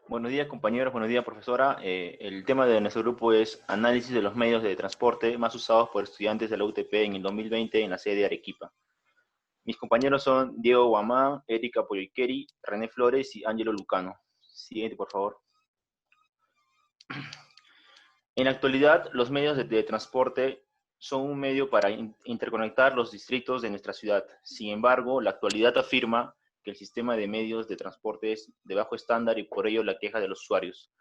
Buenos días, compañeros. Buenos días, profesora. El tema de nuestro grupo es análisis de los medios de transporte más usados por estudiantes de la UTP en el 2020 en la sede de Arequipa. Mis compañeros son Diego Guamán, Erika Poyoqueri, René Flores y Ángelo Lucano. Siguiente, por favor. En la actualidad, los medios de transporte son un medio para interconectar los distritos de nuestra ciudad. Sin embargo, la actualidad afirma que el sistema de medios de transporte es de bajo estándar y por ello la queja de los usuarios.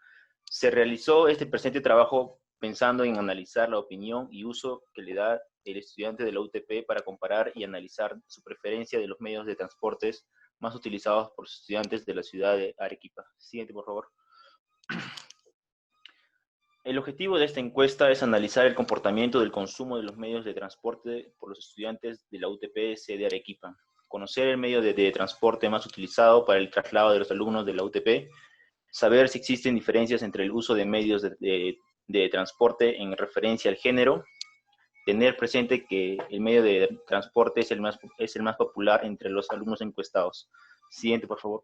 Se realizó este presente trabajo pensando en analizar la opinión y uso que le da el estudiante de la UTP para comparar y analizar su preferencia de los medios de transportes más utilizados por los estudiantes de la ciudad de Arequipa. Siguiente, por favor. El objetivo de esta encuesta es analizar el comportamiento del consumo de los medios de transporte por los estudiantes de la UTP sede Arequipa, conocer el medio de transporte más utilizado para el traslado de los alumnos de la UTP, saber si existen diferencias entre el uso de medios de transporte en referencia al género, tener presente que el medio de transporte es el más popular entre los alumnos encuestados. Siguiente, por favor.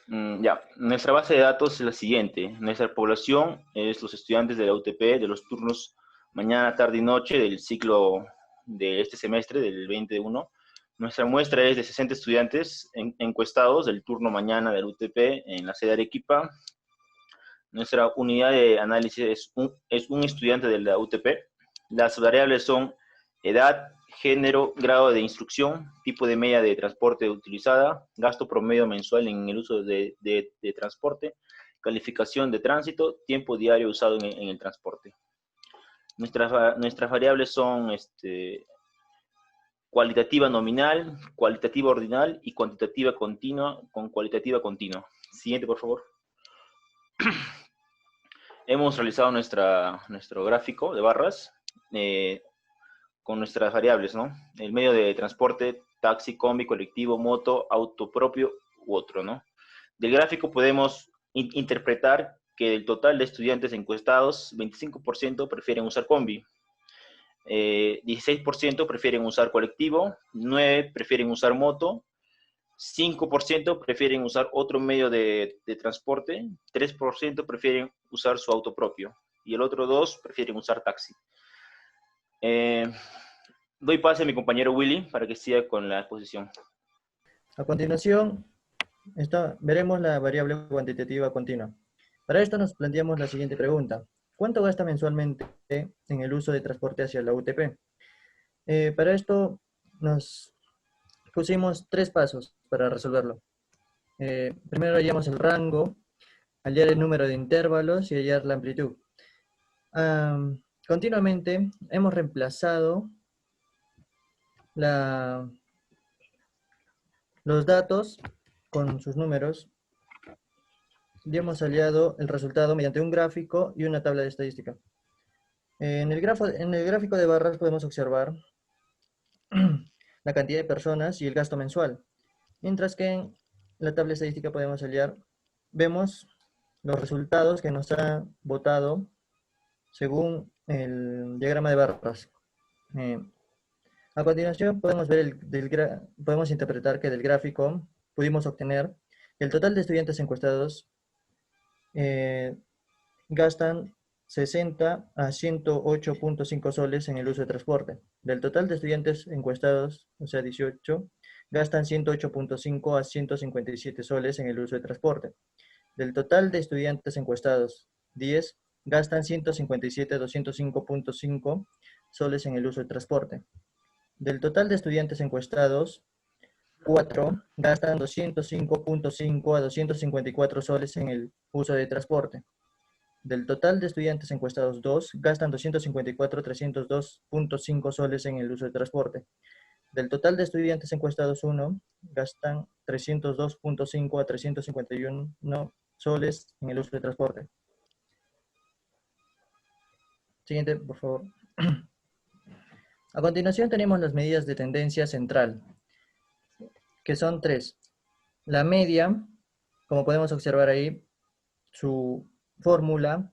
Ya, nuestra base de datos es la siguiente. Nuestra población es los estudiantes de la UTP de los turnos mañana, tarde y noche del ciclo de este semestre, del 2021. Nuestra muestra es de 60 estudiantes encuestados del turno mañana del UTP en la sede de Arequipa. Nuestra unidad de análisis es un estudiante de la UTP. Las variables son edad, género, grado de instrucción, tipo de media de transporte utilizada, gasto promedio mensual en el uso de transporte, calificación de tránsito, tiempo diario usado en el transporte. Nuestras variables son cualitativa nominal, cualitativa ordinal y cuantitativa continua con cualitativa continua. Siguiente, por favor. Hemos realizado nuestro gráfico de barras con nuestras variables, ¿no? El medio de transporte, taxi, combi, colectivo, moto, auto propio u otro, ¿no? Del gráfico podemos interpretar que del total de estudiantes encuestados, 25% prefieren usar combi, 16% prefieren usar colectivo, 9% prefieren usar moto, 5% prefieren usar otro medio de transporte, 3% prefieren usar su auto propio y el otro 2% prefieren usar taxi. Doy pase a mi compañero Willy para que siga con la exposición. A continuación, veremos la variable cuantitativa continua. Para esto nos planteamos la siguiente pregunta. ¿Cuánto gasta mensualmente en el uso de transporte hacia la UTP? Para esto nos pusimos 3 pasos para resolverlo. Primero hallamos el rango, hallar el número de intervalos y hallar la amplitud. Continuamente hemos reemplazado los datos con sus números y hemos hallado el resultado mediante un gráfico y una tabla de estadística. En el gráfico de barras podemos observar la cantidad de personas y el gasto mensual, mientras que en la tabla estadística vemos los resultados que nos ha votado según el diagrama de barras. A continuación podemos interpretar que del gráfico pudimos obtener que el total de estudiantes encuestados gastan 60 a 108.5 soles en el uso de transporte. Del total de estudiantes encuestados, o sea 18, gastan 108.5 a 157 soles en el uso de transporte. Del total de estudiantes encuestados, 10 gastan 157 a 205.5 soles en el uso de transporte. Del total de estudiantes encuestados, 4 gastan 205.5 a 254 soles en el uso de transporte. Del total de estudiantes encuestados, 2 gastan 254 a 302.5 soles en el uso de transporte. Del total de estudiantes encuestados, 1 gastan 302.5 a 351 soles en el uso de transporte. Siguiente, por favor. A continuación tenemos las medidas de tendencia central, que son 3. La media, como podemos observar ahí, su fórmula,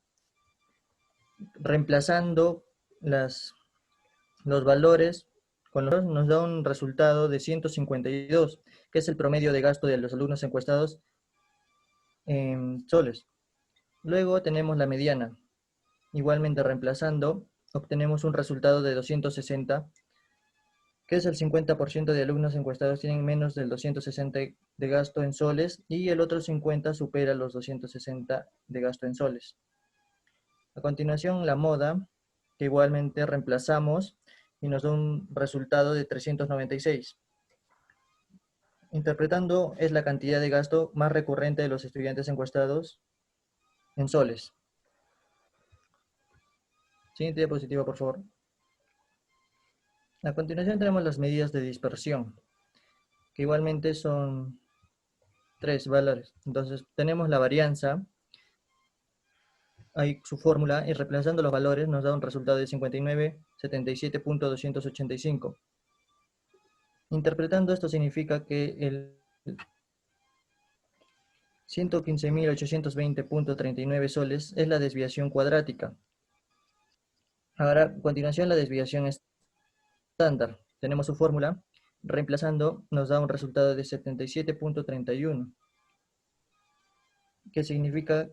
reemplazando los valores nos da un resultado de 152, que es el promedio de gasto de los alumnos encuestados en soles. Luego tenemos la mediana. Igualmente reemplazando, obtenemos un resultado de 260, que es el 50% de alumnos encuestados tienen menos del 260 de gasto en soles y el otro 50 supera los 260 de gasto en soles. A continuación, la moda, que igualmente reemplazamos y nos da un resultado de 396. Interpretando es la cantidad de gasto más recurrente de los estudiantes encuestados en soles. Siguiente diapositiva, por favor. A continuación tenemos las medidas de dispersión, que igualmente son 3 valores. Entonces tenemos la varianza, hay su fórmula, y reemplazando los valores nos da un resultado de 59,77.285. Interpretando esto significa que el 115.820.39 soles es la desviación cuadrática. Ahora, a continuación, la desviación estándar. Tenemos su fórmula. Reemplazando, nos da un resultado de 77.31, que significa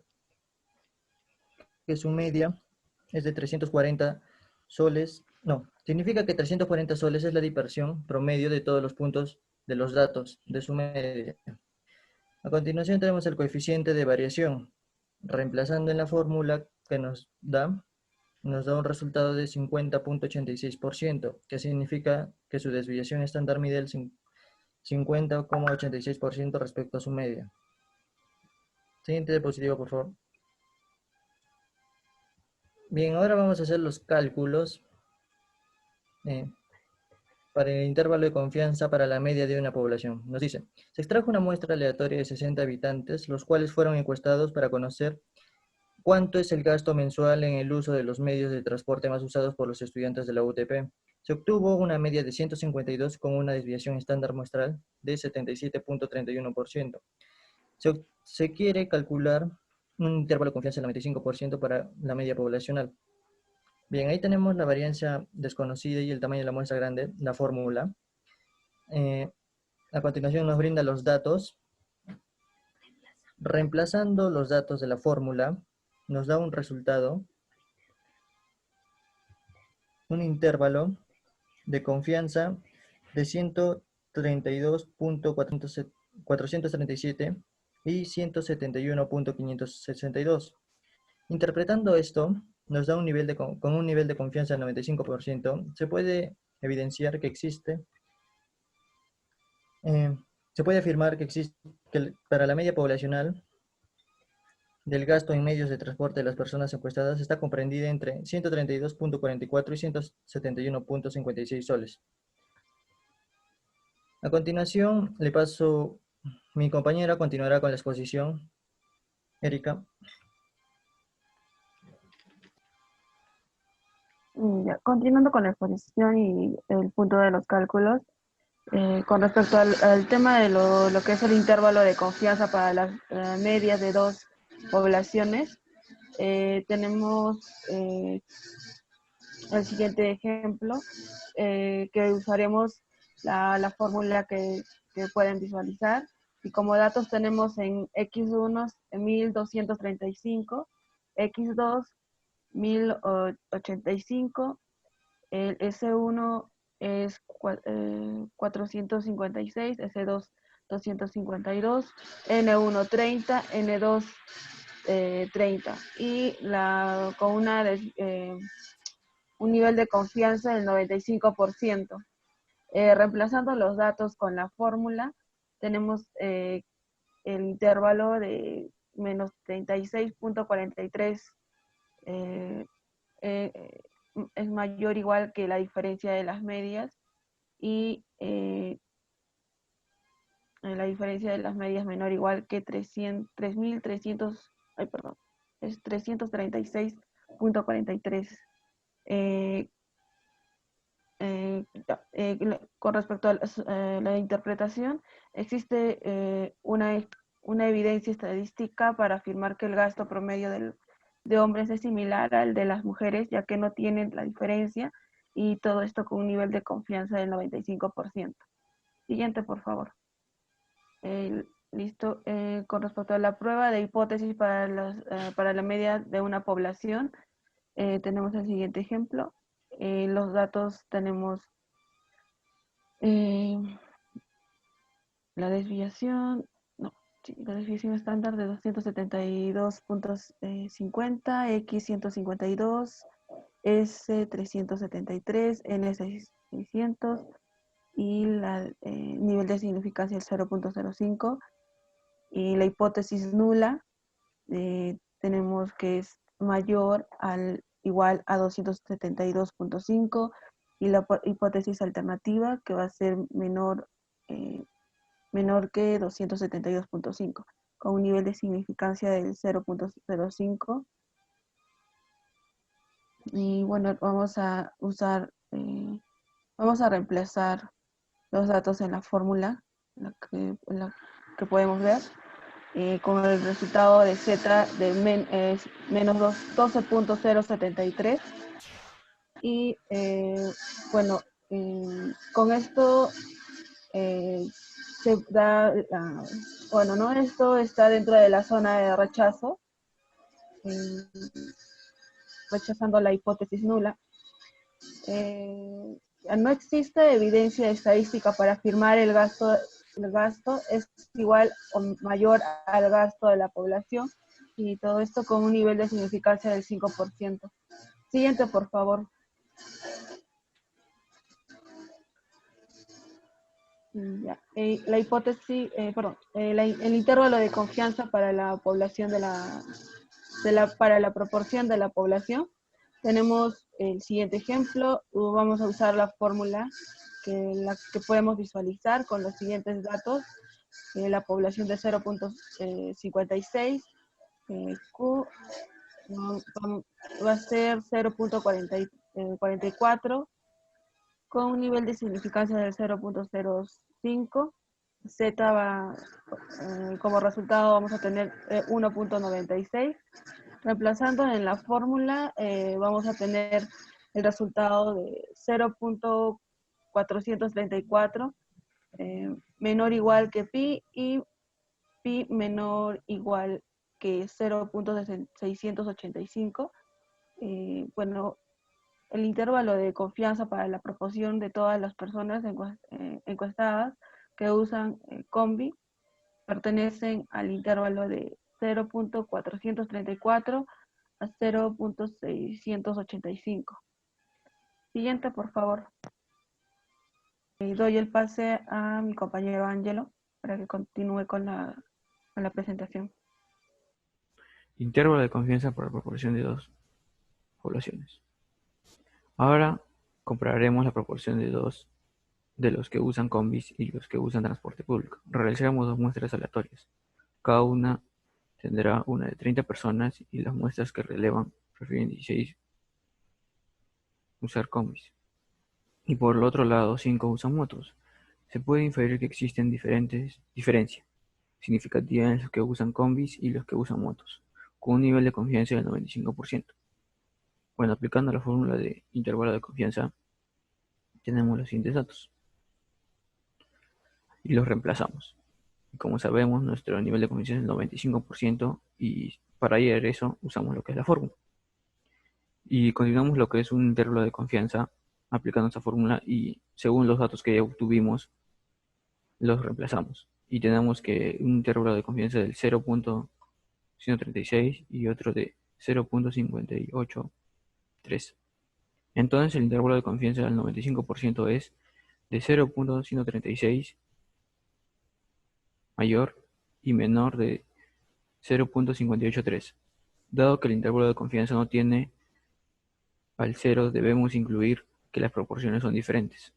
que su media es de 340 soles. No, significa que 340 soles es la dispersión promedio de todos los puntos de los datos de su media. A continuación tenemos el coeficiente de variación. Reemplazando en la fórmula que nos da un resultado de 50.86%, que significa que su desviación estándar mide el 50,86% respecto a su media. Siguiente diapositiva, por favor. Bien, ahora vamos a hacer los cálculos para el intervalo de confianza para la media de una población. Nos dice, se extrajo una muestra aleatoria de 60 habitantes, los cuales fueron encuestados para conocer ¿cuánto es el gasto mensual en el uso de los medios de transporte más usados por los estudiantes de la UTP? Se obtuvo una media de 152 con una desviación estándar muestral de 77.31%. Se quiere calcular un intervalo de confianza del 95% para la media poblacional. Bien, ahí tenemos la varianza desconocida y el tamaño de la muestra grande, la fórmula. A continuación nos brinda los datos. Reemplazando los datos de la fórmula, nos da un resultado, un intervalo de confianza de 132.437 y 171.562. Interpretando esto, nos da un nivel con un nivel de confianza del 95%. Se puede evidenciar que existe, se puede afirmar que existe, que para la media poblacional del gasto en medios de transporte de las personas encuestadas está comprendida entre 132.44 y 171.56 soles. A continuación, le paso, mi compañera continuará con la exposición. Erika. Ya, continuando con la exposición y el punto de los cálculos, con respecto al tema de lo que es el intervalo de confianza para las medias de dos poblaciones, tenemos el siguiente ejemplo, que usaremos la fórmula que pueden visualizar, y como datos tenemos en X1 1235, X2 1085, el S1 es 456, S2 252, N1 30, N2 30, y con un nivel de confianza del 95%. Reemplazando los datos con la fórmula, tenemos el intervalo de menos 36.43, es mayor o igual que la diferencia de las medias, y la diferencia de las medias menor o igual que 3.300, es 336.43. Con respecto a la interpretación, existe una evidencia estadística para afirmar que el gasto promedio de hombres es similar al de las mujeres, ya que no tienen la diferencia, y todo esto con un nivel de confianza del 95%. Siguiente, por favor. Listo. Con respecto a la prueba de hipótesis para la media de una población, tenemos el siguiente ejemplo. Los datos tenemos la desviación, no, sí, la desviación estándar de 272.50, X 152, S 373, N 600 y el nivel de significancia el 0.05. Y la hipótesis nula tenemos que es mayor al igual a 272.5 y la hipótesis alternativa que va a ser menor que 272.5 con un nivel de significancia del 0.05. Y bueno, vamos a reemplazar los datos en la fórmula en la que podemos ver. Con el resultado de Z de menos 12.073 y bueno, con esto se da, bueno, ¿no? Esto está dentro de la zona de rechazo, rechazando la hipótesis nula. No existe evidencia estadística para afirmar el gasto es igual o mayor al gasto de la población, y todo esto con un nivel de significancia del 5%. Siguiente, por favor. Ya. La hipótesis, el intervalo de confianza para la población para la proporción de la población. Tenemos el siguiente ejemplo. Vamos a usar la fórmula que podemos visualizar con los siguientes datos. La población de 0.56, Q va a ser 0.44 con un nivel de significancia del 0.05. Z va, como resultado vamos a tener 1.96. Reemplazando en la fórmula, vamos a tener el resultado de 0.434 menor o igual que pi, y pi menor o igual que 0.685. Bueno, el intervalo de confianza para la proporción de todas las personas encuestadas que usan Combi pertenecen al intervalo de 0.434 a 0.685. Siguiente, por favor. Doy el pase a mi compañero Ángelo para que continúe con la presentación. Intervalo de confianza por la proporción de dos poblaciones. Ahora compararemos la proporción de los que usan combis y los que usan transporte público. Realizaremos dos muestras aleatorias. Cada una tendrá una de 30 personas y las muestras que relevan prefieren 16 usar combis. Y por el otro lado, 5 usan motos. Se puede inferir que existen diferencias significativas en los que usan combis y los que usan motos, con un nivel de confianza del 95%. Bueno, aplicando la fórmula de intervalo de confianza, tenemos los siguientes datos y los reemplazamos. Y como sabemos, nuestro nivel de confianza es el 95% y para hallar eso usamos lo que es la fórmula. Y continuamos lo que es un intervalo de confianza aplicando esta fórmula y según los datos que ya obtuvimos, los reemplazamos. Y tenemos que un intervalo de confianza del 0.136 y otro de 0.583. Entonces el intervalo de confianza del 95% es de 0.136 mayor y menor de 0.583. Dado que el intervalo de confianza no tiene al 0, debemos incluir que las proporciones son diferentes.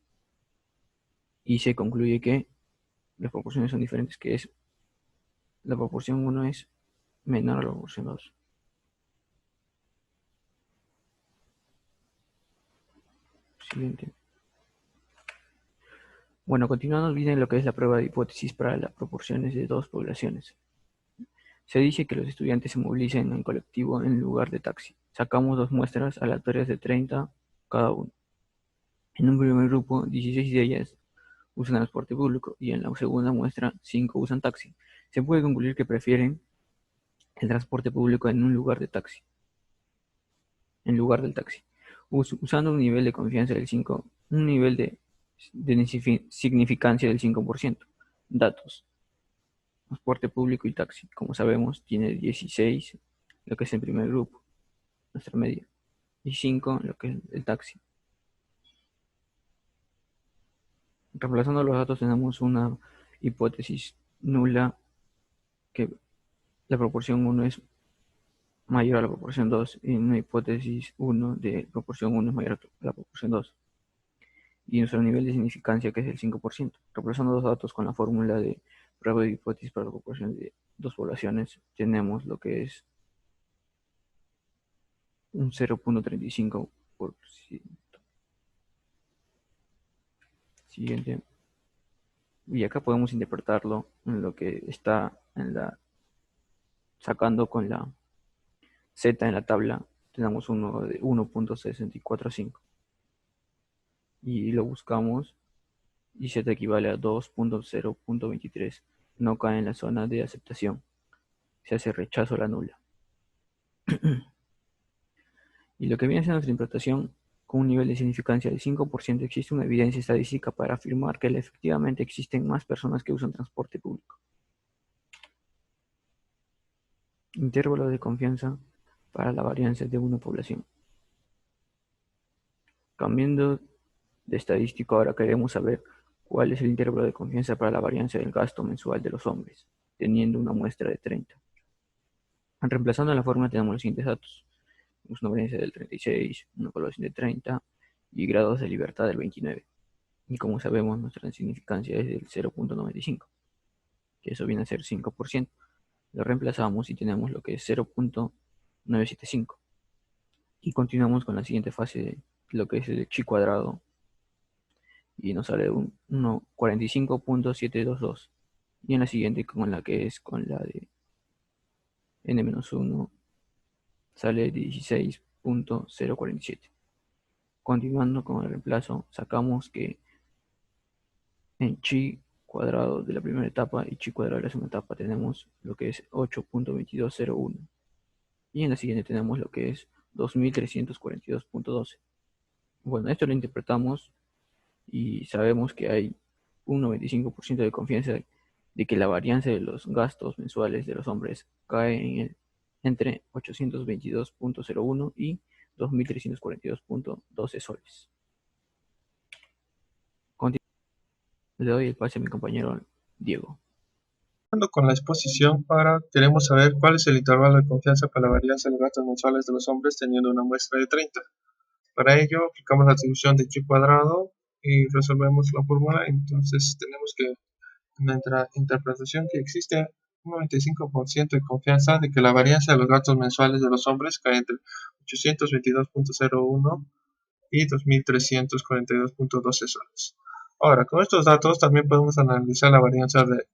Y se concluye que las proporciones son diferentes, que es la proporción 1 es menor a la proporción 2. Siguiente. Bueno, continuando, viene lo que es la prueba de hipótesis para las proporciones de dos poblaciones. Se dice que los estudiantes se movilicen en colectivo en lugar de taxi. Sacamos dos muestras aleatorias de 30 cada uno. En un primer grupo, 16 de ellas usan transporte público y en la segunda muestra 5 usan taxi. Se puede concluir que prefieren el transporte público en lugar del taxi. Usando un nivel de confianza del 5, un nivel de significancia del 5%. Datos. Transporte público y taxi, como sabemos, tiene 16, lo que es el primer grupo, nuestra media, y 5, lo que es el taxi. Reemplazando los datos tenemos una hipótesis nula, que la proporción 1 es mayor a la proporción 2, y una hipótesis 1 de proporción 1 es mayor a la proporción 2. Y nuestro nivel de significancia, que es el 5%. Reemplazando los datos con la fórmula de prueba de hipótesis para la proporción de dos poblaciones, tenemos lo que es un 0.35%. Siguiente. Y acá podemos interpretarlo en lo que está sacando con la Z en la tabla. Tenemos uno de 1.645. Y lo buscamos y Z equivale a 2.0.23. No cae en la zona de aceptación. Se hace rechazo a la nula. Y lo que viene siendo nuestra interpretación, con un nivel de significancia del 5%, existe una evidencia estadística para afirmar que efectivamente existen más personas que usan transporte público. Intervalo de confianza para la varianza de una población. Cambiando de estadístico, ahora queremos saber cuál es el intervalo de confianza para la varianza del gasto mensual de los hombres, teniendo una muestra de 30. Reemplazando la fórmula tenemos los siguientes datos. Tenemos una varianza del 36, una población de 30 y grados de libertad del 29. Y como sabemos, nuestra significancia es del 0.95, que eso viene a ser 5%. Lo reemplazamos y tenemos lo que es 0.975. Y continuamos con la siguiente fase, de lo que es el chi cuadrado, y nos sale un 45.722. Y en la siguiente, con la que es con la de n-1, sale 16.047. Continuando con el reemplazo, sacamos que en chi cuadrado de la primera etapa y chi cuadrado de la segunda etapa tenemos lo que es 8.2201. Y en la siguiente tenemos lo que es 2342.12. Bueno, esto lo interpretamos y sabemos que hay un 95% de confianza de que la varianza de los gastos mensuales de los hombres cae entre 822.01 y 2.342.12 soles. Le doy el pase a mi compañero Diego. Con la exposición, ahora queremos saber cuál es el intervalo de confianza para la varianza de los gastos mensuales de los hombres teniendo una muestra de 30. Para ello, aplicamos la atribución de chi cuadrado y resolvemos la fórmula. Entonces, tenemos que en nuestra interpretación que existe un 95% de confianza de que la varianza de los gastos mensuales de los hombres cae entre 822.01 y 2.342.12 soles. Ahora, con estos datos también podemos analizar la varianza de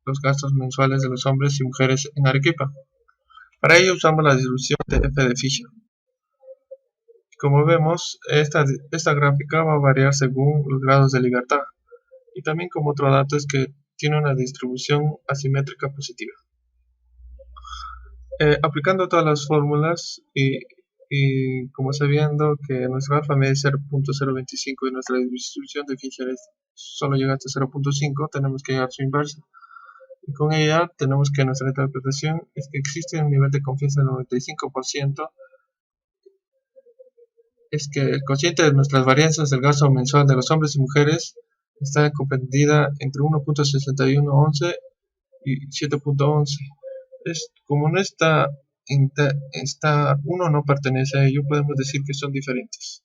los gastos mensuales de los hombres y mujeres en Arequipa. Para ello usamos la distribución de F de Fisher. Como vemos, esta gráfica va a variar según los grados de libertad. Y también como otro dato es que tiene una distribución asimétrica positiva. Aplicando todas las fórmulas y como sabiendo que nuestra alfa media es 0.025 y nuestra distribución de Fisher solo llega hasta 0.5, tenemos que llegar a su inversa. Y con ella tenemos que nuestra interpretación es que existe un nivel de confianza del 95%, es que el cociente de nuestras varianzas del gasto mensual de los hombres y mujeres está comprendida entre 1.6111 y 7.11. Como no está, uno no pertenece a ello, podemos decir que son diferentes.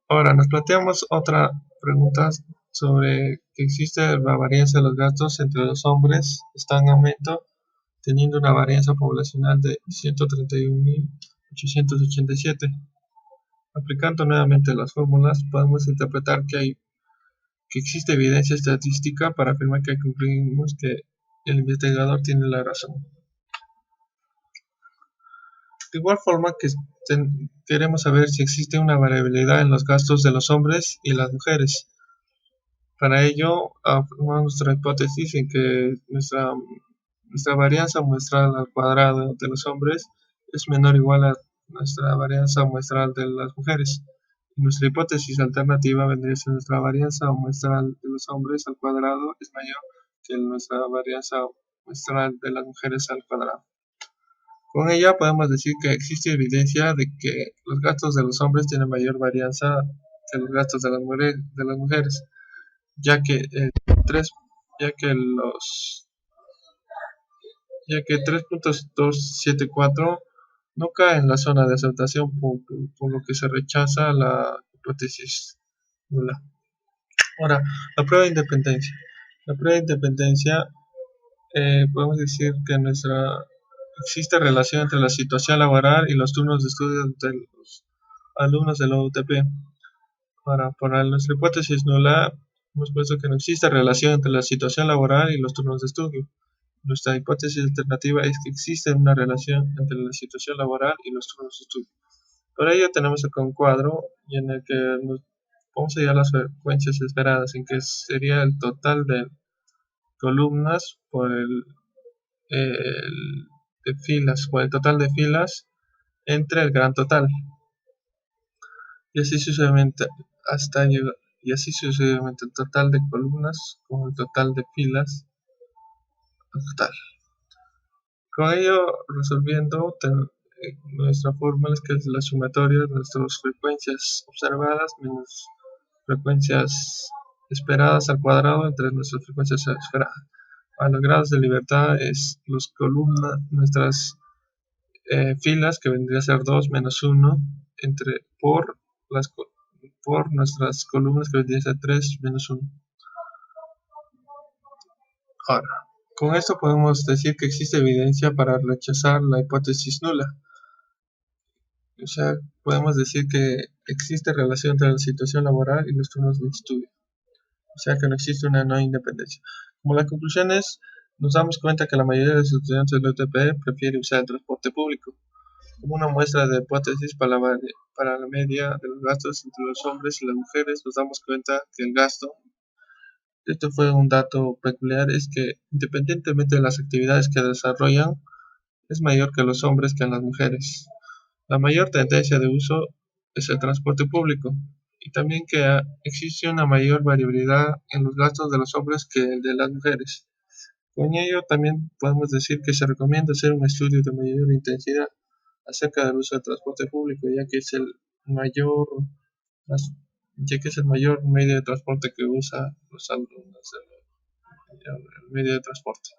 Ahora nos planteamos otra pregunta sobre que existe la varianza de los gastos entre los hombres, está en aumento, teniendo una varianza poblacional de 131.887. Aplicando nuevamente las fórmulas, podemos interpretar que existe evidencia estadística para afirmar que concluimos que el investigador tiene la razón. De igual forma que queremos saber si existe una variabilidad en los gastos de los hombres y las mujeres. Para ello, afirmamos nuestra hipótesis en que nuestra varianza muestral al cuadrado de los hombres es menor o igual a nuestra varianza muestral de las mujeres. Nuestra hipótesis alternativa vendría a ser nuestra varianza muestral de los hombres al cuadrado es mayor que nuestra varianza muestral de las mujeres al cuadrado. Con ella podemos decir que existe evidencia de que los gastos de los hombres tienen mayor varianza que los gastos de las mujeres, ya que 3.274 no cae en la zona de aceptación, por lo que se rechaza la hipótesis nula. Ahora, la prueba de independencia. La prueba de independencia, podemos decir que existe relación entre la situación laboral y los turnos de estudio de los alumnos de la UTP. Para nuestra hipótesis nula, hemos puesto que no existe relación entre la situación laboral y los turnos de estudio. Nuestra hipótesis alternativa es que existe una relación entre la situación laboral y los turnos de estudio. Por ello tenemos acá un cuadro y en el que vamos a hallar las frecuencias esperadas, en que sería el total de columnas por de filas, por el total de filas entre el gran total. Y así sucesivamente hasta llegar, y así sucesivamente el total de columnas con el total de filas total. Con ello, resolviendo, nuestra fórmula es que es la sumatoria de nuestras frecuencias observadas menos frecuencias esperadas al cuadrado entre nuestras frecuencias esperadas. A los grados de libertad es nuestras filas, que vendría a ser 2 menos 1, por nuestras columnas, que vendría a ser 3 menos 1. Ahora, con esto podemos decir que existe evidencia para rechazar la hipótesis nula. O sea, podemos decir que existe relación entre la situación laboral y los turnos de estudio. O sea, que no existe una no independencia. Como la conclusión es, nos damos cuenta que la mayoría de los estudiantes de la UTP prefiere usar el transporte público. Como una muestra de hipótesis para la media de los gastos entre los hombres y las mujeres, nos damos cuenta que el gasto, esto fue un dato peculiar, es que independientemente de las actividades que desarrollan, es mayor que los hombres que en las mujeres. La mayor tendencia de uso es el transporte público, y también que existe una mayor variabilidad en los gastos de los hombres que el de las mujeres. Con ello también podemos decir que se recomienda hacer un estudio de mayor intensidad acerca del uso del transporte público, ya que es el mayor medio de transporte que usa los alumnos, el medio de transporte.